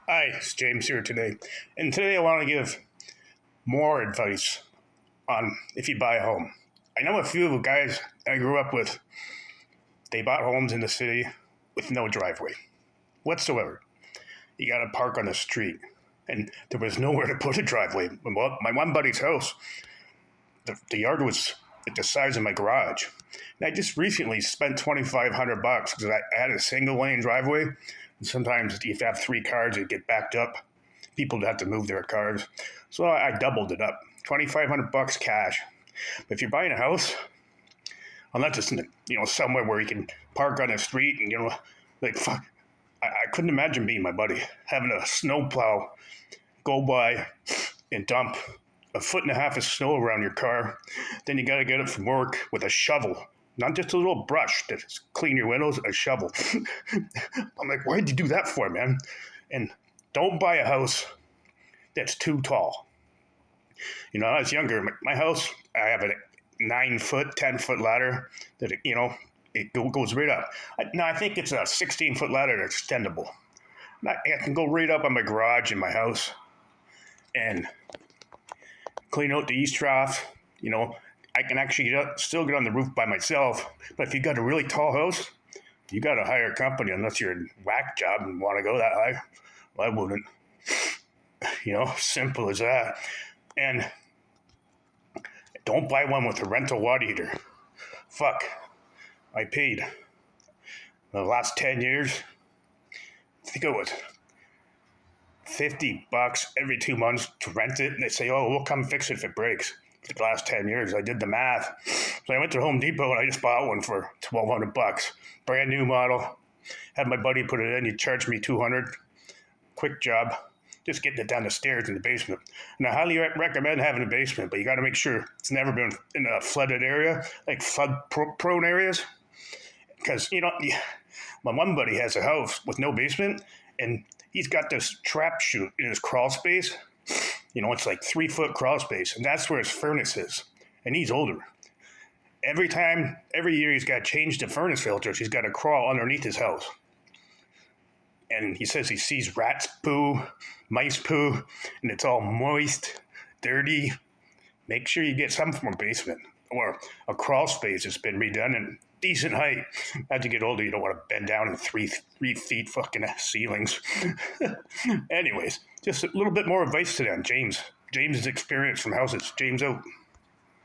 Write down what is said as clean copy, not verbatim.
Hi, it's James here today. And today I want to give more advice on if you buy a home. I know a few of the guys I grew up with, they bought homes in the city with no driveway whatsoever. You got to park on the street. And there was nowhere to put a driveway. My one buddy's house, the yard was the size of my garage. And I just recently spent $2,500 because I had a single lane driveway. And sometimes if you have three cars, it get backed up. People have to move their cars. So I doubled it up. $2,500 cash. But if you're buying a house, unless it's in somewhere where you can park on the street and like fuck, I couldn't imagine being my buddy having a snowplow go by and dump a foot and a half of snow around your car. Then you got to get it from work with a shovel, not just a little brush to clean your windows, a shovel. I'm like, why'd you do that for, man? And don't buy a house that's too tall. When I was younger, my house, I have a 9-foot, 10-foot ladder that, it goes right up. Now, I think it's a 16-foot ladder that's extendable. I can go right up on my garage in my house and clean out the east trough. I can actually still get on the roof by myself. But if you got a really tall house, you got to hire a company unless you're a whack job and want to go that high. Well, I wouldn't. Simple as that. And don't buy one with a rental water heater. Fuck. I paid the last 10 years, I think it was $50 every 2 months to rent it. And they say, oh, we'll come fix it if it breaks. For the last 10 years, I did the math. So I went to Home Depot and I just bought one for $1,200. Brand new model. Had my buddy put it in. He charged me $200. Quick job. Just getting it down the stairs in the basement. And I highly recommend having a basement, but you got to make sure it's never been in a flooded area, like flood-prone areas. Because, my one buddy has a house with no basement, and he's got this trap chute in his crawl space. It's like 3-foot crawl space, and that's where his furnace is. And he's older. Every year he's got to change the furnace filters. He's got to crawl underneath his house. And he says he sees rats poo, mice poo, and it's all moist, dirty. Make sure you get something from a basement or a crawl space that's been redone and decent height. As you get older, you don't want to bend down in 3 feet fucking ceilings. Anyways, just a little bit more advice to them. James's experience from houses. James out.